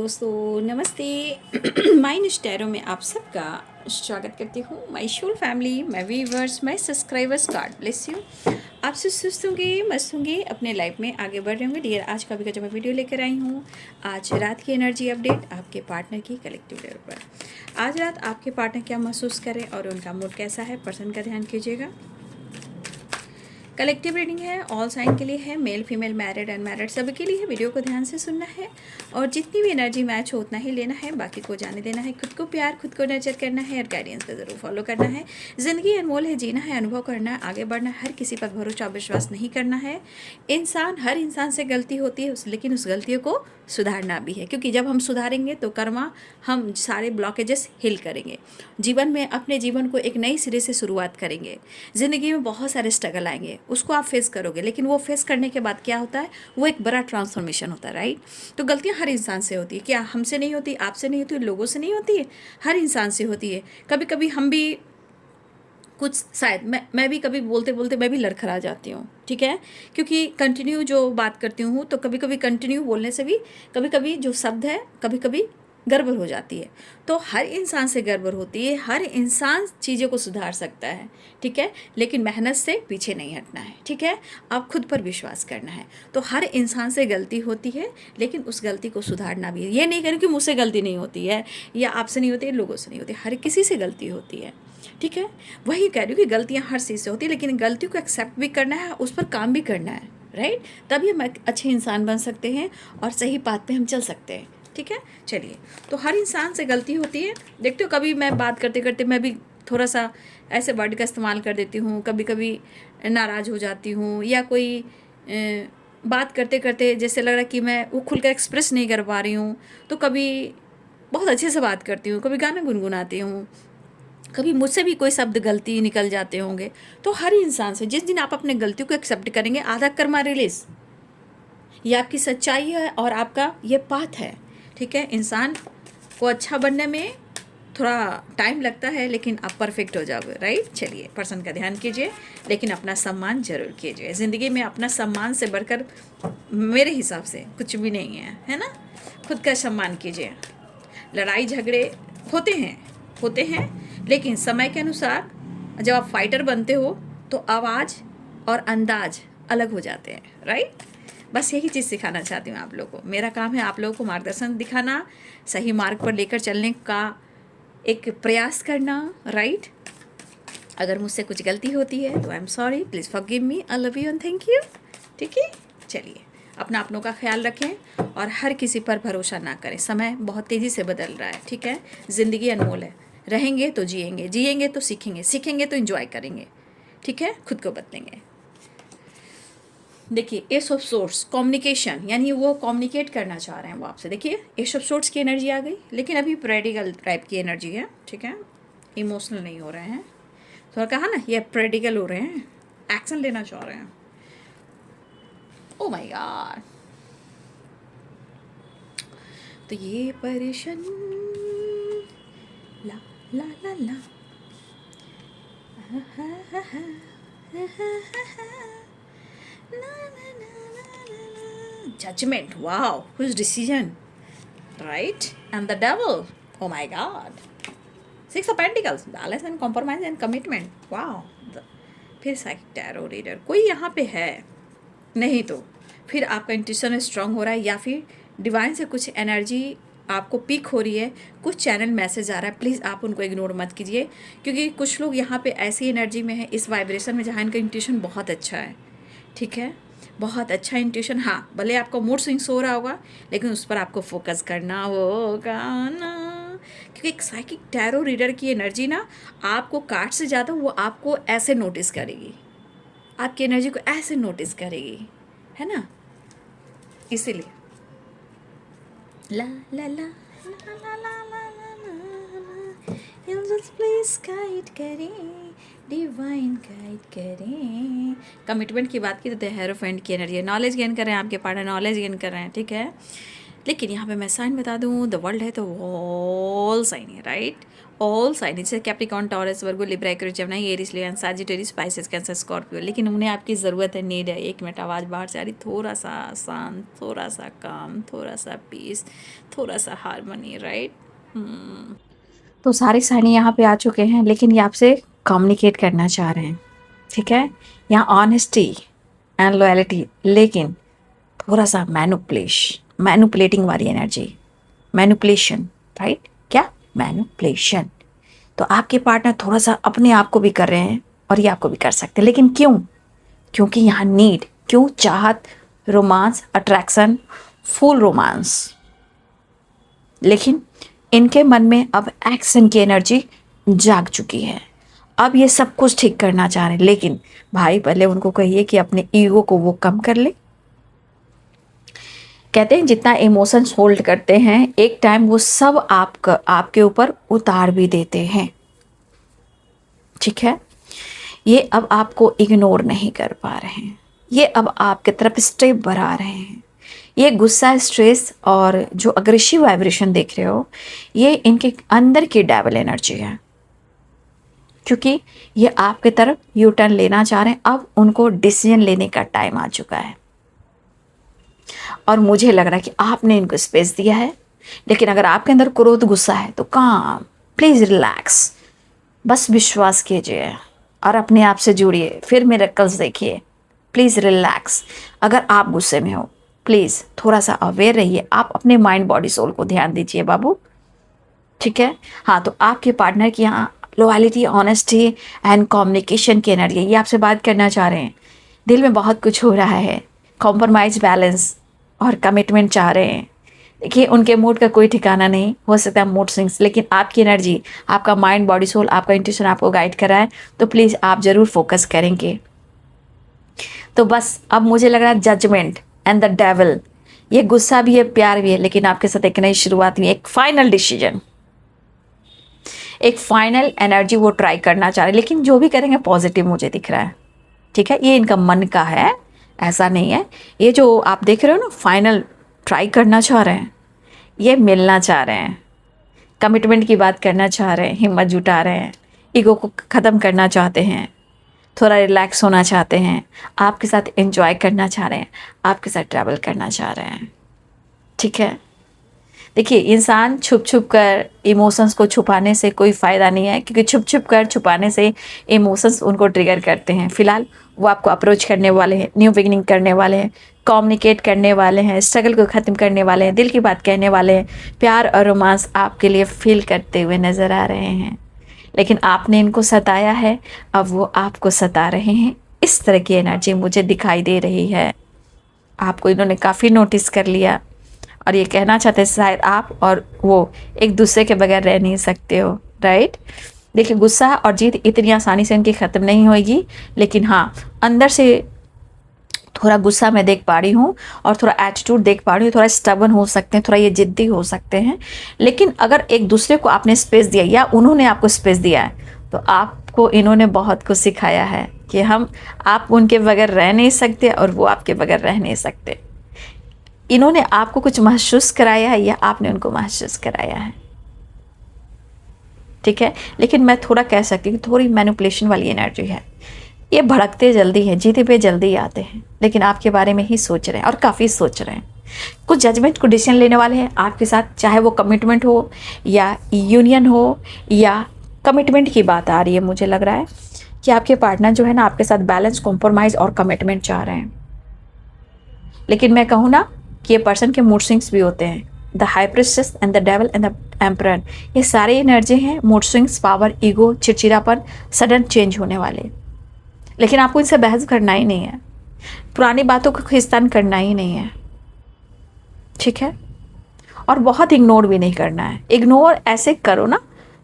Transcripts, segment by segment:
दोस्तों नमस्ते। Mind tarot में आप सबका स्वागत करती हूँ। My whole family, my viewers, my subscribers, God bless you. आप सब सुस्त होंगे, मस्त होंगे, अपने लाइफ में आगे बढ़ रहे होंगे। डियर, आज का भी जब मैं वीडियो लेकर आई हूँ, आज रात की एनर्जी अपडेट आपके पार्टनर की कलेक्टिव लेवल पर। आज रात आपके पार्टनर क्या महसूस करें और उनका मूड कैसा है, पर्सन का ध्यान कीजिएगा। कलेक्टिव रीडिंग है, ऑल साइन के लिए है, मेल फीमेल, मैरिड अनमैरिड सभी के लिए है। वीडियो को ध्यान से सुनना है और जितनी भी एनर्जी मैच हो उतना ही लेना है, बाकी को जाने देना है। खुद को प्यार, खुद को नर्चर करना है और गाइडेंस का ज़रूर फॉलो करना है। ज़िंदगी अनमोल है, जीना है, अनुभव करना है, आगे बढ़ना है। हर किसी पर भरोसा विश्वास नहीं करना है। हर इंसान से गलती होती है, लेकिन उस गलतियों को सुधारना भी है, क्योंकि जब हम सुधारेंगे तो कर्मा हम सारे ब्लॉकेजेस हिल करेंगे। जीवन में अपने जीवन को एक नई सिरे से शुरुआत करेंगे। ज़िंदगी में बहुत सारे स्ट्रगल आएंगे, उसको आप फेस करोगे, लेकिन वो फेस करने के बाद क्या होता है, वो एक बड़ा ट्रांसफॉर्मेशन होता है, राइट। तो गलतियाँ हर इंसान से होती है। क्या हमसे नहीं होती, आपसे नहीं होती, लोगों से नहीं होती है, हर इंसान से होती है। कभी कभी हम भी कुछ शायद मैं भी कभी बोलते बोलते मैं भी लड़खड़ा जाती हूँ, ठीक है, क्योंकि कंटिन्यू जो बात करती हूँ तो कभी कभी कंटिन्यू बोलने से भी कभी कभी जो शब्द है कभी कभी गड़बड़ हो जाती है। तो हर इंसान से गड़बड़ होती है, हर इंसान चीज़ों को सुधार सकता है, ठीक है, लेकिन मेहनत से पीछे नहीं हटना है, ठीक है। आप खुद पर विश्वास करना है। तो हर इंसान से गलती होती है, लेकिन उस गलती को सुधारना भी है। ये नहीं करें कि मुझसे गलती नहीं होती है या आपसे नहीं होती है, लोगों से नहीं होती, हर किसी से गलती होती है, ठीक है। वही कह रही हूँ कि गलतियाँ हर चीज़ से होती है, लेकिन गलतियों को एक्सेप्ट भी करना है, उस पर काम भी करना है, राइट। तभी हम एक अच्छे इंसान बन सकते हैं और सही बात पे हम चल सकते हैं, ठीक है। चलिए, तो हर इंसान से गलती होती है। देखते हो, कभी मैं बात करते करते मैं भी थोड़ा सा ऐसे वर्ड का इस्तेमाल कर देती हूँ, कभी कभी नाराज़ हो जाती हूँ, या कोई बात करते करते जैसे लग रहा है कि मैं वो खुलकर एक्सप्रेस नहीं कर पा रही हूँ, तो कभी बहुत अच्छे से बात करती हूँ, कभी गाना गुनगुनाती हूँ, कभी मुझसे भी कोई शब्द गलती निकल जाते होंगे। तो हर इंसान से जिस दिन आप अपने गलतियों को एक्सेप्ट करेंगे, आधा कर्मा रिलीज, ये आपकी सच्चाई है और आपका ये पाथ है, ठीक है। इंसान को अच्छा बनने में थोड़ा टाइम लगता है, लेकिन आप परफेक्ट हो जाओगे, राइट। चलिए, पर्सन का ध्यान कीजिए, लेकिन अपना सम्मान जरूर कीजिए। ज़िंदगी में अपना सम्मान से बढ़कर मेरे हिसाब से कुछ भी नहीं है ना। खुद का सम्मान कीजिए। लड़ाई झगड़े होते हैं, लेकिन समय के अनुसार जब आप फाइटर बनते हो तो आवाज़ और अंदाज अलग हो जाते हैं, राइट। बस यही चीज़ सिखाना चाहती हूँ आप लोगों को। मेरा काम है आप लोगों को मार्गदर्शन दिखाना, सही मार्ग पर लेकर चलने का एक प्रयास करना, राइट। अगर मुझसे कुछ गलती होती है तो I am sorry, please forgive me, I love you and thank you, ठीक है। चलिए, अपनों का ख्याल रखें और हर किसी पर भरोसा ना करें। समय बहुत तेज़ी से बदल रहा है, ठीक है। ज़िंदगी अनमोल है, रहेंगे तो जिएंगे, जिएंगे तो सीखेंगे, सीखेंगे तो एंजॉय करेंगे, ठीक है। खुद को बदलेंगे। देखिए, एस ऑफ सोर्स कम्युनिकेशन, यानी वो कम्युनिकेट करना चाह रहे हैं वो आपसे। देखिए, एस ऑफ सोर्स की एनर्जी आ गई, लेकिन अभी प्रैक्टिकल टाइप की एनर्जी है, ठीक है। इमोशनल नहीं हो रहे हैं, थोड़ा कहा ना, ये प्रैक्टिकल हो रहे हैं, एक्शन लेना चाह रहे हैं। ओ माय गॉड, तो ये परेशान ला ला ला ला judgment, wow, whose decision, right, and the devil, oh my god, six of pentacles, balance and compromise and commitment, wow। फिर साइकिक टैरो रीडर कोई यहाँ पे है नहीं, तो फिर आपका इंट्यूशन स्ट्रांग हो रहा है, या फिर डिवाइन से कुछ एनर्जी आपको पीक हो रही है, कुछ चैनल मैसेज आ रहा है। प्लीज़ आप उनको इग्नोर मत कीजिए, क्योंकि कुछ लोग यहाँ पे ऐसी एनर्जी में है, इस वाइब्रेशन में, जहाँ इनका इंट्यूशन बहुत अच्छा है, ठीक है, बहुत अच्छा इंट्यूशन। हाँ, भले आपका मूड स्विंग्स हो रहा होगा, लेकिन उस पर आपको फोकस करना होगा ना, क्योंकि एक साइकिक टैरो रीडर की एनर्जी ना आपको कार्ड से ज़्यादा वो आपको ऐसे नोटिस करेगी, आपकी एनर्जी को ऐसे नोटिस करेगी, है ना। इसीलिए ला ला ला ला ला ला ला ला, एंजल्स प्लीज गाइड करें, डिवाइन गाइड करें। कमिटमेंट की बात की तो हेरोफेंट की एनर्जी है, नॉलेज गेन कर रहे हैं, आपके पार्टनर नॉलेज गेन कर रहे हैं, ठीक है। लेकिन यहाँ पे मैं साइन बता दूँ, द वर्ल्ड है तो ऑल साइन है, राइट। ऑल साइन जैसे कैप्रिकॉर्न, टॉरस, वर्गो, लिब्रा, एक्वेरियस, जेमिनी, एरीज, लियो, सजिटेरियस, स्पाइसेस, कैंसर, स्कॉर्पियो। लेकिन उन्हें आपकी ज़रूरत है, नीड है। एक मिनट, आवाज़ बाहर से आ रही, थोड़ा सा आसान, थोड़ा सा काम, थोड़ा सा पीस, थोड़ा सा हारमोनी, राइट। तो सारे साइन यहाँ पे आ चुके हैं, लेकिन ये आपसे कम्युनिकेट करना चाह रहे हैं, ठीक है। यहाँ ऑनेस्टी एंड लॉयल्टी, लेकिन थोड़ा सा मैनुपुलेटिंग वाली एनर्जी, मैनुपुलेशन, राइट। क्या? मैनुपुलेशन। तो आपके पार्टनर थोड़ा सा अपने आप को भी कर रहे हैं और ये आपको भी कर सकते हैं, लेकिन क्यों? क्योंकि यहाँ नीड, क्यों? चाहत, रोमांस, अट्रैक्शन, फुल रोमांस। लेकिन इनके मन में अब एक्शन की एनर्जी जाग चुकी है। अब ये सब कुछ ठीक करना चाह रहे हैं, लेकिन भाई पहले उनको कहिए कि अपने ईगो को वो कम कर ले। कहते हैं जितना इमोशंस होल्ड करते हैं, एक टाइम वो सब आपके ऊपर उतार भी देते हैं, ठीक है। ये अब आपको इग्नोर नहीं कर पा रहे हैं, ये अब आपके तरफ स्टेप बढ़ा रहे हैं। ये गुस्सा, स्ट्रेस और जो अग्रेसिव वाइब्रेशन देख रहे हो, ये इनके अंदर की डेविल एनर्जी है, क्योंकि ये आपके तरफ यू टर्न लेना चाह रहे हैं। अब उनको डिसीजन लेने का टाइम आ चुका है और मुझे लग रहा है कि आपने इनको स्पेस दिया है। लेकिन अगर आपके अंदर क्रोध, गुस्सा है तो काम, प्लीज़ रिलैक्स, बस विश्वास कीजिए और अपने आप से जुड़िए, फिर मिरेकल्स देखिए। Please relax. अगर आप गुस्से में हो, प्लीज़ थोड़ा सा अवेयर रहिए, आप अपने माइंड, बॉडी, सोल को ध्यान दीजिए बाबू, ठीक है। हाँ, तो आपके पार्टनर की यहाँ लॉयल्टी, ऑनेस्टी एंड कम्युनिकेशन की एनर्जी, ये आपसे बात करना चाह रहे हैं। दिल में बहुत कुछ हो रहा है, कॉम्प्रोमाइज़, बैलेंस और कमिटमेंट चाह रहे हैं। देखिए उनके मूड का कोई ठिकाना नहीं, हो सकता है मूड स्विंग्स, लेकिन आपकी एनर्जी, आपका माइंड, बॉडी, सोल, आपका इंट्यूशन आपको गाइड कर रहा है, तो प्लीज़ आप ज़रूर फोकस करेंगे। तो बस अब मुझे लग रहा है जजमेंट एंड द डेविल, ये गुस्सा भी है, प्यार भी है, लेकिन आपके साथ एक नई शुरुआत हुई, एक फाइनल डिसीजन, एक फाइनल एनर्जी वो ट्राई करना चाह रहे हैं। लेकिन जो भी करेंगे पॉजिटिव मुझे दिख रहा है, ठीक है। ये इनका मन का है, ऐसा नहीं है। ये जो आप देख रहे हो ना, फाइनल ट्राई करना चाह रहे हैं, ये मिलना चाह रहे हैं, कमिटमेंट की बात करना चाह रहे हैं, हिम्मत जुटा रहे हैं, ईगो को ख़त्म करना चाहते हैं, थोड़ा रिलैक्स होना चाहते हैं, आपके साथ एंजॉय करना चाह रहे हैं, आपके साथ ट्रैवल करना चाह रहे हैं, ठीक है। देखिए इंसान छुप छुप कर इमोशंस को छुपाने से कोई फ़ायदा नहीं है, क्योंकि छुप छुप कर छुपाने से इमोशंस उनको ट्रिगर करते हैं। फिलहाल वो आपको अप्रोच करने वाले हैं, न्यू बिगिनिंग करने वाले हैं, कम्युनिकेट करने वाले हैं, स्ट्रगल को ख़त्म करने वाले हैं, दिल की बात कहने वाले हैं, प्यार और रोमांस आपके लिए फील करते हुए नज़र आ रहे हैं। लेकिन आपने इनको सताया है, अब वो आपको सता रहे हैं। इस तरह की एनर्जी मुझे दिखाई दे रही है। आपको इन्होंने काफ़ी नोटिस कर लिया और ये कहना चाहते हैं शायद आप और वो एक दूसरे के बगैर रह नहीं सकते हो, राइट। देखिए गुस्सा और जीत इतनी आसानी से इनकी ख़त्म नहीं होगी, लेकिन हाँ अंदर से थोड़ा गुस्सा मैं देख पा रही हूँ और थोड़ा एटीट्यूड देख पा रही हूँ, थोड़ा स्टबर्न हो सकते हैं, थोड़ा ये जिद्दी हो सकते हैं। लेकिन अगर एक दूसरे को आपने स्पेस दिया या उन्होंने आपको स्पेस दिया है, तो आपको इन्होंने बहुत कुछ सिखाया है कि आप उनके बगैर रह नहीं सकते और वो आपके बगैर रह नहीं सकते। इन्होंने आपको कुछ महसूस कराया है या आपने उनको महसूस कराया है, ठीक है। लेकिन मैं थोड़ा कह सकती हूँ कि थोड़ी मैनिपुलेशन वाली एनर्जी है। ये भड़कते जल्दी हैं, जीते पे जल्दी आते हैं, लेकिन आपके बारे में ही सोच रहे हैं और काफ़ी सोच रहे हैं। कुछ जजमेंट को डिसीजन लेने वाले हैं आपके साथ, चाहे वो कमिटमेंट हो या यूनियन हो, या कमिटमेंट की बात आ रही है। मुझे लग रहा है कि आपके पार्टनर जो है ना आपके साथ बैलेंस, कॉम्प्रोमाइज़ और कमिटमेंट चाह रहे हैं। लेकिन मैं कहूँ ना कि ये पर्सन के मूड स्विंग्स भी होते हैं, the high priestess and the devil and the emperor, ये सारे एनर्जी हैं, मूड स्विंग्स, पावर, ईगो, चिड़चिड़ापन, सडन चेंज होने वाले। लेकिन आपको इनसे बहस करना ही नहीं है, पुरानी बातों को खिस्तान करना ही नहीं है, ठीक है। और बहुत इग्नोर भी नहीं करना है। इग्नोर ऐसे करो ना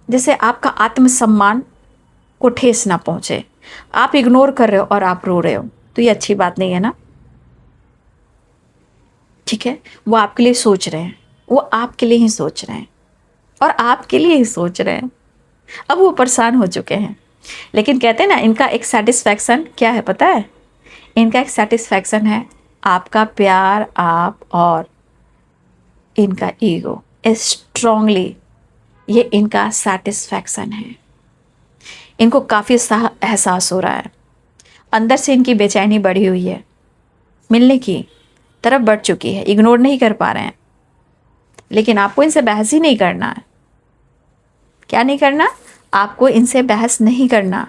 जैसे आपका आत्मसम्मान को ठेस ना पहुंचे। आप इग्नोर कर रहे हो और आप रो रहे हो, तो ये अच्छी बात नहीं है ना, ठीक है। वो आपके लिए सोच रहे हैं, वो आपके लिए ही सोच रहे हैं और आपके लिए ही सोच रहे हैं। अब वो परेशान हो चुके हैं, लेकिन कहते हैं ना इनका एक सेटिस्फैक्शन क्या है पता है? इनका एक सेटिस्फैक्शन है आपका प्यार, आप और इनका ईगो स्ट्रांगली, ये इनका सेटिस्फैक्शन है। इनको काफ़ी एहसास हो रहा है, अंदर से इनकी बेचैनी बढ़ी हुई है, मिलने की तरफ बढ़ चुकी है, इग्नोर नहीं कर पा रहे हैं। लेकिन आपको इनसे बहस ही नहीं करना है। क्या नहीं करना? आपको इनसे बहस नहीं करना।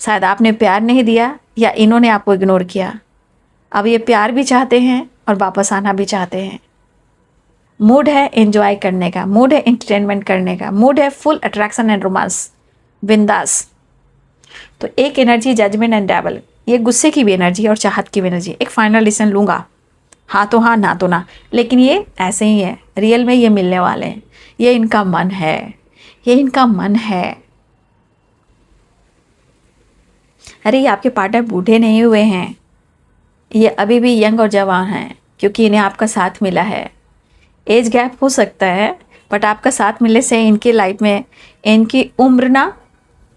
शायद आपने प्यार नहीं दिया या इन्होंने आपको इग्नोर किया। अब ये प्यार भी चाहते हैं और वापस आना भी चाहते हैं। मूड है एंजॉय करने का, मूड है एंटरटेनमेंट करने का, मूड है फुल अट्रैक्शन एंड रोमांस, बिंदास। तो एक एनर्जी जजमेंट एंड डेवल, ये गुस्से की भी एनर्जी और चाहत की भी एनर्जी। एक फाइनल डिसीजन लूँगा, हाँ तो हाँ, ना तो ना, लेकिन ये ऐसे ही है, रियल में ये मिलने वाले हैं। ये इनका मन है, ये इनका मन है। अरे ये आपके पार्टनर बूढ़े नहीं हुए हैं, ये अभी भी यंग और जवान हैं, क्योंकि इन्हें आपका साथ मिला है। एज गैप हो सकता है, बट आपका साथ मिलने से इनकी लाइफ में इनकी उम्र ना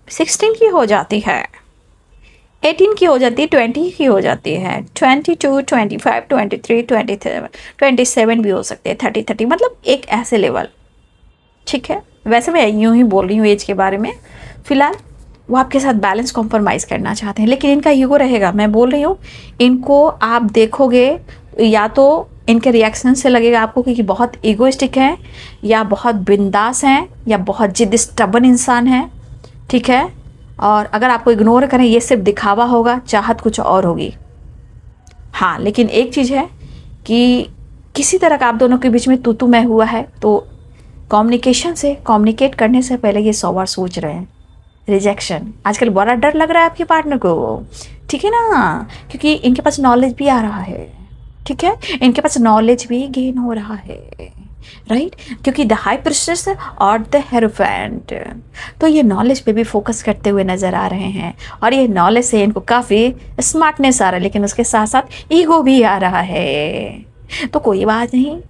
16 की हो जाती है, 18 की हो जाती है, 20 की हो जाती है, 22, 25, 23, 27 भी हो सकते हैं, 30, मतलब एक ऐसे लेवल। ठीक है, वैसे मैं यूँ ही बोल रही हूँ एज के बारे में। फ़िलहाल वो आपके साथ बैलेंस कॉम्प्रोमाइज़ करना चाहते हैं, लेकिन इनका ईगो रहेगा। मैं बोल रही हूँ, इनको आप देखोगे या तो इनके रिएक्शन से लगेगा आपको कि बहुत ईगोइस्टिक हैं, या बहुत बिंदास हैं, या बहुत जिद स्टबन इंसान हैं। ठीक है, और अगर आपको इग्नोर करें ये सिर्फ दिखावा होगा, चाहत कुछ और होगी। हाँ, लेकिन एक चीज़ है कि किसी तरह का आप दोनों के बीच में तू मैं हुआ है, तो कम्युनिकेट करने से पहले ये 100 बार सोच रहे हैं। रिजेक्शन, आजकल बड़ा डर लग रहा है आपके पार्टनर को, ठीक है ना, क्योंकि इनके पास नॉलेज भी आ रहा है। ठीक है, इनके पास नॉलेज भी गेन हो रहा है, राइट, क्योंकि द हाई प्रिस्टेस और द हेरोफेंट, तो ये नॉलेज पे भी फोकस करते हुए नज़र आ रहे हैं। और ये नॉलेज से इनको काफ़ी स्मार्टनेस आ रहा है, लेकिन उसके साथ साथ ईगो भी आ रहा है। तो कोई बात नहीं,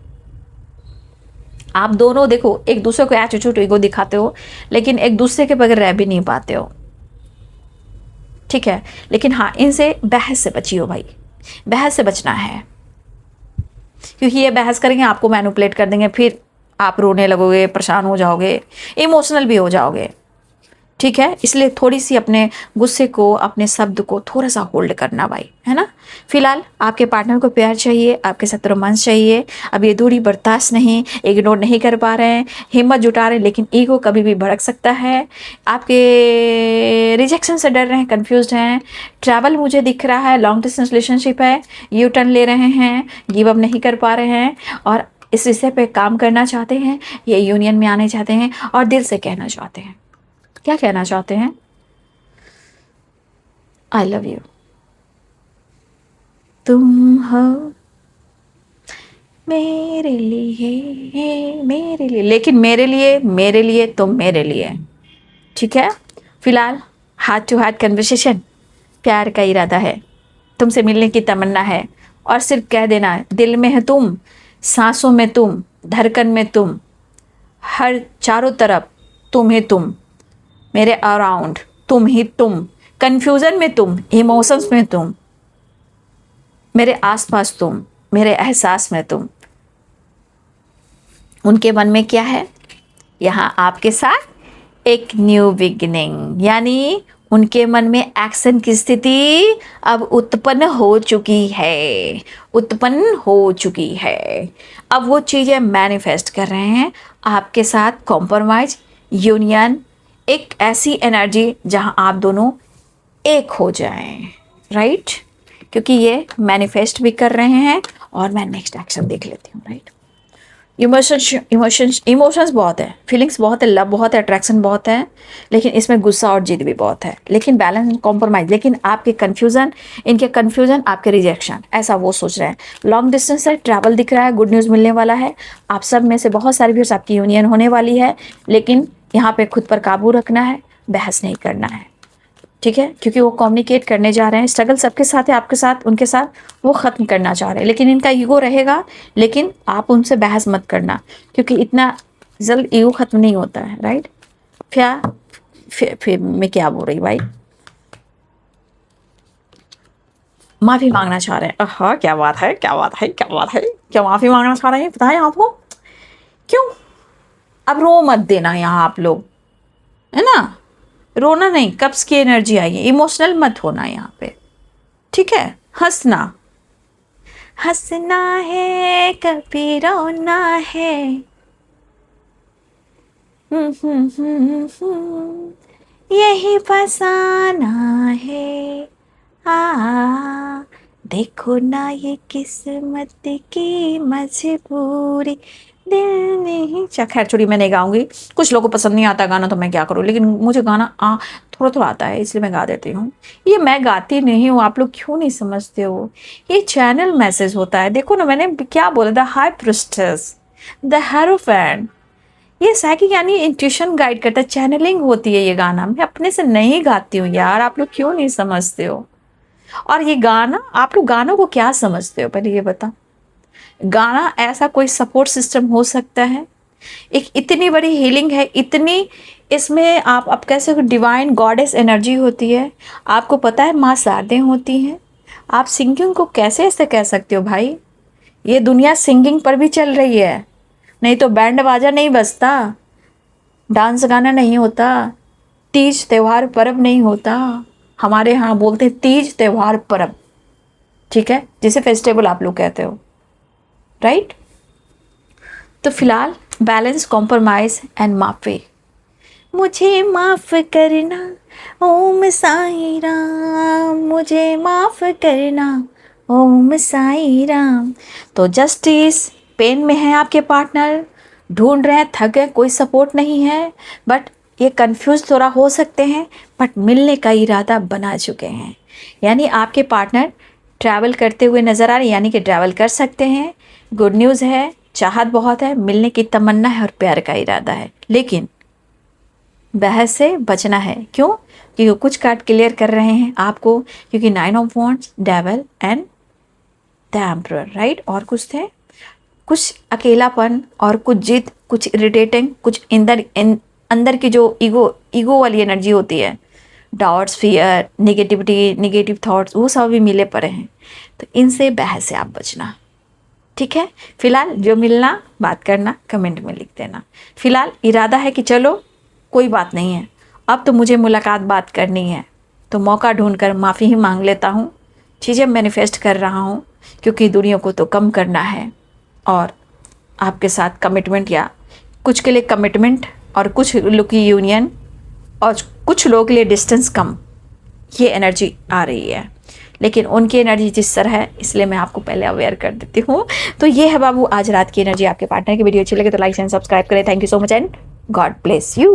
आप दोनों देखो एक दूसरे को एटीट्यूड ईगो दिखाते हो, लेकिन एक दूसरे के बगैर रह भी नहीं पाते हो। ठीक है, लेकिन हाँ, इनसे बहस से बचियो भाई, बहस से बचना है, क्योंकि ये बहस करेंगे, आपको मैनिपुलेट कर देंगे, फिर आप रोने लगोगे, परेशान हो जाओगे, इमोशनल भी हो जाओगे। ठीक है, इसलिए थोड़ी सी अपने गुस्से को, अपने शब्द को थोड़ा सा होल्ड करना भाई, है ना। फिलहाल आपके पार्टनर को प्यार चाहिए, आपके साथ रोमांस चाहिए। अब ये दूरी बर्दाश्त नहीं, इग्नोर नहीं कर पा रहे हैं, हिम्मत जुटा रहे हैं, लेकिन ईगो कभी भी भड़क सकता है। आपके रिजेक्शन से डर रहे हैं, कंफ्यूज हैं। ट्रैवल मुझे दिख रहा है, लॉन्ग डिस्टेंस रिलेशनशिप है, यू टर्न ले रहे हैं, गिव अप नहीं कर पा रहे हैं, और इस रिश्ते पे काम करना चाहते हैं, ये यूनियन में आने चाहते हैं, और दिल से कहना चाहते हैं। क्या कहना चाहते हैं? आई लव यू, तुम हो मेरे लिए, मेरे लिए, लेकिन मेरे लिए तुम मेरे लिए। ठीक है, फिलहाल हार्ट टू हार्ट कन्वर्सेशन, प्यार का इरादा है, तुमसे मिलने की तमन्ना है, और सिर्फ कह देना है, दिल में है तुम, सांसों में तुम, धड़कन में तुम, हर चारों तरफ तुम ही तुम, मेरे अराउंड तुम ही तुम, कन्फ्यूज़न में तुम, इमोशंस में तुम, मेरे आसपास तुम, मेरे एहसास में तुम। उनके मन में क्या है? यहाँ आपके साथ एक न्यू बिगिनिंग, यानी उनके मन में एक्शन की स्थिति अब उत्पन्न हो चुकी है, उत्पन्न हो चुकी है। अब वो चीज़ें मैनिफेस्ट कर रहे हैं आपके साथ, कॉम्प्रोमाइज, यूनियन, एक ऐसी एनर्जी जहां आप दोनों एक हो जाएं, राइट, क्योंकि ये मैनिफेस्ट भी कर रहे हैं। और मैं नेक्स्ट एक्शन देख लेती हूँ, राइट। इमोशंस बहुत है, फीलिंग्स बहुत है, लव बहुत है, अट्रैक्शन बहुत है, लेकिन इसमें गुस्सा और जिद भी बहुत है, लेकिन बैलेंस एंड कॉम्प्रोमाइज। लेकिन आपके कन्फ्यूज़न, इनके कन्फ्यूज़न, आपके रिजेक्शन, ऐसा वो सोच रहे हैं। लॉन्ग डिस्टेंस है, ट्रैवल दिख रहा है, गुड न्यूज़ मिलने वाला है, आप सब में से बहुत सारे व्यूअर्स आपकी यूनियन होने वाली है, लेकिन यहाँ पे खुद पर काबू रखना है, बहस नहीं करना है। ठीक है, क्योंकि वो कम्युनिकेट करने जा रहे हैं, स्ट्रगल सबके साथ है, आपके साथ, उनके साथ, वो ख़त्म करना चाह रहे हैं, लेकिन इनका ईगो रहेगा। लेकिन आप उनसे बहस मत करना, क्योंकि इतना जल्द ईगो ख़त्म नहीं होता है, राइट। फिर मैं क्या बोल रही भाई, माफ़ी मांगना चाह रहे हैं। हाँ, क्या बात है, क्या बात है, क्या बात है, क्या माफ़ी मांगना चाह रहे हैं बताएं आपको क्यों? अब रो मत देना यहाँ आप लोग, है ना? रोना नहीं, कब्ज़ की एनर्जी आई है, इमोशनल मत होना यहाँ पे, ठीक है? हंसना, हंसना है कभी रोना है। यही फसाना है। देखो ना ये किस्मत की मजबूरी, दिल नहीं। अच्छा खैर छोड़ी, मैं नहीं गाऊंगी, कुछ लोगों को पसंद नहीं आता गाना तो मैं क्या करूँ, लेकिन मुझे गाना थोड़ा थोड़ा आता है इसलिए मैं गा देती हूँ। ये मैं गाती नहीं हूँ, आप लोग क्यों नहीं समझते हो? ये चैनल मैसेज होता है। देखो ना, मैंने क्या बोला, द हाई प्रिस्टेस, द हेरोफैन, ये साइकिक यानी इंट्यूशन गाइड करता है, चैनलिंग होती है ये गाना। मैं अपने से नहीं गाती हूँ यार, आप लोग क्यों नहीं समझते हो? और ये गाना, आप लोग गानों को क्या समझते हो पहले ये बता। गाना ऐसा कोई सपोर्ट सिस्टम हो सकता है? एक इतनी बड़ी हीलिंग है, इतनी इसमें आप कैसे डिवाइन गॉडेस एनर्जी होती है। आपको पता है माँ शारदें होती हैं। आप सिंगिंग को कैसे ऐसे कह सकते हो भाई? ये दुनिया सिंगिंग पर भी चल रही है, नहीं तो बैंड बाजा नहीं बजता, डांस गाना नहीं होता, तीज त्योहार पर्व नहीं होता। हमारे यहाँ बोलते हैं तीज त्योहार पर्व, ठीक है, जिसे फेस्टिवल आप लोग कहते हो, राइट? तो फिलहाल बैलेंस, कॉम्प्रोमाइज एंड माफ़ी। मुझे माफ़ करना ओम साई राम, मुझे माफ़ करना ओम साई राम। तो जस्टिस, पेन में है आपके पार्टनर, ढूंढ रहे हैं, थक गए, कोई सपोर्ट नहीं है, बट ये कंफ्यूज थोड़ा हो सकते हैं, बट मिलने का इरादा बना चुके हैं। यानी आपके पार्टनर ट्रैवल करते हुए नज़र आ रहे, यानी कि ट्रैवल कर सकते हैं। गुड न्यूज़ है, चाहत बहुत है, मिलने की तमन्ना है और प्यार का इरादा है, लेकिन बहस से बचना है। क्यों? क्योंकि कुछ कार्ड क्लियर कर रहे हैं आपको, क्योंकि 9 of wands, devil and the emperor, right? और कुछ थे, कुछ अकेलापन और कुछ जिद, कुछ इरिटेटिंग, कुछ अंदर की जो ईगो वाली एनर्जी होती है, doubts, fear, negativity, negative thoughts, वो सब भी मिले पड़े हैं। तो इनसे बहस से आप बचना, ठीक है? फिलहाल जो मिलना बात करना कमेंट में लिख देना। फिलहाल इरादा है कि चलो कोई बात नहीं है, अब तो मुझे मुलाकात बात करनी है, तो मौका ढूंढकर माफ़ी ही मांग लेता हूँ, चीज़ें मैनिफेस्ट कर रहा हूँ, क्योंकि दूरियों को तो कम करना है और आपके साथ कमिटमेंट, या कुछ के लिए कमिटमेंट और कुछ लोग की यूनियन और कुछ लोगों के लिए डिस्टेंस कम, ये एनर्जी आ रही है। लेकिन उनकी एनर्जी जिस तरह है, इसलिए मैं आपको पहले अवेयर कर देती हूँ। तो ये है बाबू आज रात की एनर्जी आपके पार्टनर की। वीडियो अच्छी लगे तो लाइक एंड सब्सक्राइब करें। Thank you so much and God bless you.